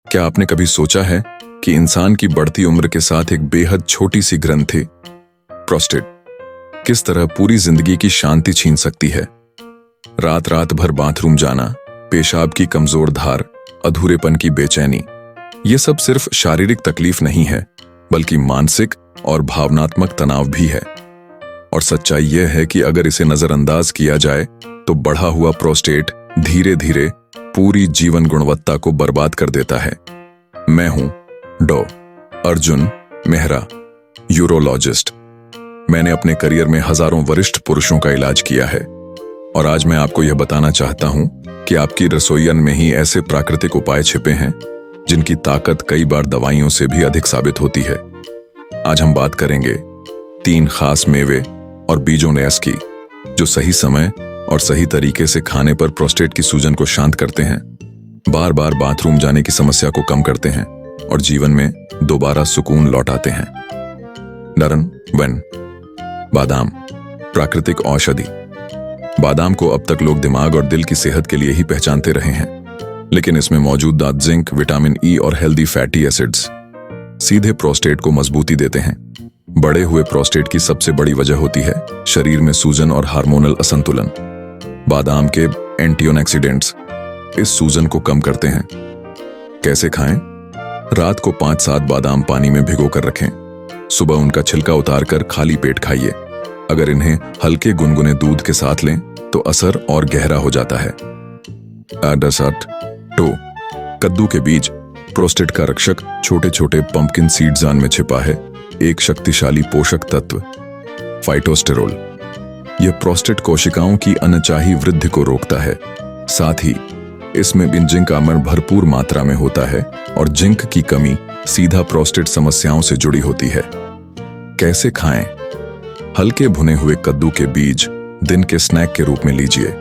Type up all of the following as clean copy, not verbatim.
क्या आपने कभी सोचा है कि इंसान की बढ़ती उम्र के साथ एक बेहद छोटी सी ग्रंथि प्रोस्टेट किस तरह पूरी जिंदगी की शांति छीन सकती है। रात रात भर बाथरूम जाना, पेशाब की कमजोर धार, अधूरेपन की बेचैनी, ये सब सिर्फ शारीरिक तकलीफ नहीं है बल्कि मानसिक और भावनात्मक तनाव भी है। और सच्चाई यह है कि अगर इसे नजरअंदाज किया जाए तो बढ़ा हुआ प्रोस्टेट धीरे धीरे पूरी जीवन गुणवत्ता को बर्बाद कर देता है। मैं हूं डॉ. अर्जुन मेहरा, यूरोलॉजिस्ट। मैंने अपने करियर में हजारों वरिष्ठ पुरुषों का इलाज किया है और आज मैं आपको यह बताना चाहता हूं कि आपकी रसोईयन में ही ऐसे प्राकृतिक उपाय छिपे हैं जिनकी ताकत कई बार दवाइयों से भी अधिक साबित होती है। आज हम बात करेंगे 3 खास मेवे और बीजों नेस की जो सही समय और सही तरीके से खाने पर प्रोस्टेट की सूजन को शांत करते हैं, बार बार बाथरूम जाने की समस्या को कम करते हैं और जीवन में दोबारा सुकून लौटाते हैं। नरन वन बादाम, प्राकृतिक औषधि। बादाम को अब तक लोग दिमाग और दिल की सेहत के लिए ही पहचानते रहे हैं, लेकिन इसमें मौजूद जिंक, विटामिन ई और हेल्दी फैटी एसिड्स सीधे प्रोस्टेट को मजबूती देते हैं। बढ़े हुए प्रोस्टेट की सबसे बड़ी वजह होती है शरीर में सूजन और हार्मोनल असंतुलन। बादाम के एंटीऑक्सीडेंट्स इस सूजन को कम करते हैं। कैसे खाएं? रात को 5-7 बादाम पानी में भिगो कर रखें। सुबह उनका छिलका उतारकर खाली पेट खाइए। अगर इन्हें हल्के गुनगुने दूध के साथ लें तो असर और गहरा हो जाता है। 2 कद्दू के बीज, प्रोस्टेट का रक्षक। छोटे छोटे पंपकिन सीड्स में छिपा है एक शक्तिशाली पोषक तत्व फाइटोस्टेरोल। यह प्रोस्टेट कोशिकाओं की अनचाही वृद्धि को रोकता है। साथ ही इसमें जिंक आमर भरपूर मात्रा में होता है और जिंक की कमी सीधा प्रोस्टेट समस्याओं से जुड़ी होती है। कैसे खाएं? हल्के भुने हुए कद्दू के बीज दिन के स्नैक के रूप में लीजिए।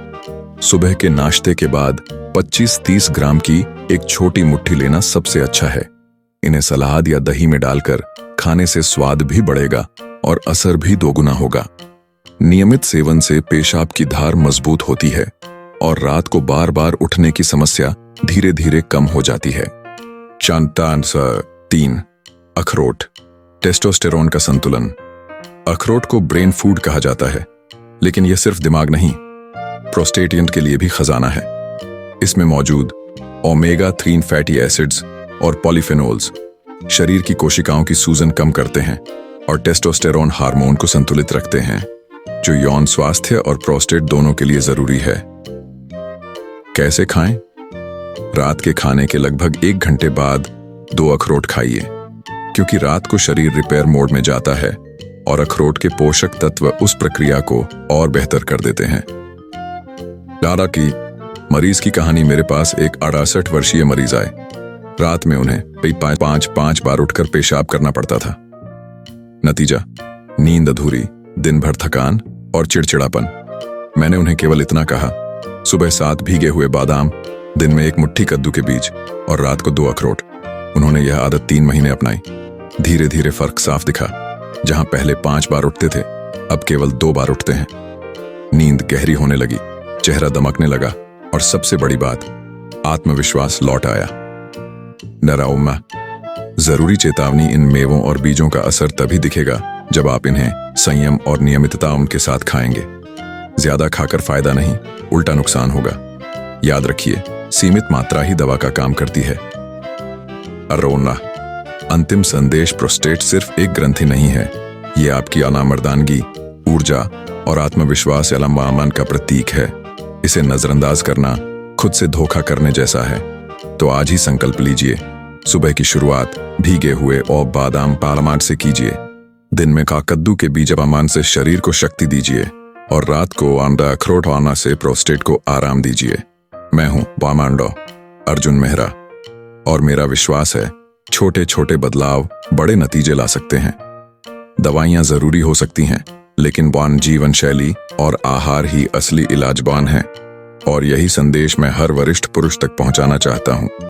सुबह के नाश्ते के बाद 25-30 ग्राम की एक छोटी मुट्ठी लेना सबसे अच्छा है। इन्हें सलाद या दही में डालकर खाने से स्वाद भी बढ़ेगा और असर भी दोगुना होगा। नियमित सेवन से पेशाब की धार मजबूत होती है और रात को बार बार उठने की समस्या धीरे धीरे कम हो जाती है। 3 अखरोट, टेस्टोस्टेरोन का संतुलन। अखरोट को ब्रेन फूड कहा जाता है, लेकिन यह सिर्फ दिमाग नहीं, प्रोस्टेटियन के लिए भी खजाना है। इसमें मौजूद ओमेगा 3 फैटी एसिड्स और पॉलीफेनोल्स शरीर की कोशिकाओं की सूजन कम करते हैं और टेस्टोस्टेरोन हार्मोन को संतुलित रखते हैं, जो यौन स्वास्थ्य और प्रोस्टेट दोनों के लिए जरूरी है। कैसे खाएं? रात के खाने के लगभग 1 घंटे बाद 2 अखरोट खाइए, क्योंकि रात को शरीर रिपेयर मोड में जाता है और अखरोट के पोषक तत्व उस प्रक्रिया को और बेहतर कर देते हैं। लारा की मरीज की कहानी। मेरे पास एक 68 वर्षीय मरीज आए। रात में उन्हें 5 बार उठकर पेशाब करना पड़ता था। नतीजा, नींद अधूरी, दिन भर थकान और चिड़चिड़ापन। मैंने उन्हें केवल इतना कहा, सुबह 7 भीगे हुए बादाम, दिन में 1 मुट्ठी कद्दू के बीज और रात को 2 अखरोट। उन्होंने यह आदत 3 महीने अपनाई। धीरे धीरे फर्क साफ दिखा। जहां पहले 5 बार उठते थे, अब केवल 2 बार उठते हैं। नींद गहरी होने लगी, चेहरा दमकने लगा और सबसे बड़ी बात, आत्मविश्वास लौट आया। नराउम्मा, जरूरी चेतावनी, इन मेवों और बीजों का असर तभी दिखेगा जब आप इन्हें संयम और नियमितता उनके साथ खाएंगे। ज्यादा खाकर फायदा नहीं, उल्टा नुकसान होगा। याद रखिए, सीमित मात्रा ही दवा का काम करती है। अरोना, अंतिम संदेश, प्रोस्टेट सिर्फ एक ग्रंथि नहीं है, ये आपकी अनामर्दानगी, ऊर्जा और आत्मविश्वास या लंबा अमन का प्रतीक है। इसे नजरअंदाज करना खुद से धोखा करने जैसा है। तो आज ही संकल्प लीजिए, सुबह की शुरुआत भीगे हुए और बादाम पालमाट से कीजिए। दिन में कद्दू के बीज अपामान से शरीर को शक्ति दीजिए और रात को अंडा अखरोट आना से प्रोस्टेट को आराम दीजिए। मैं हूं डॉ. अर्जुन मेहरा और मेरा विश्वास है छोटे छोटे बदलाव बड़े नतीजे ला सकते हैं। दवाइयां जरूरी हो सकती हैं, लेकिन जीवन शैली और आहार ही असली इलाजबान है। और यही संदेश मैं हर वरिष्ठ पुरुष तक पहुंचाना चाहता हूं।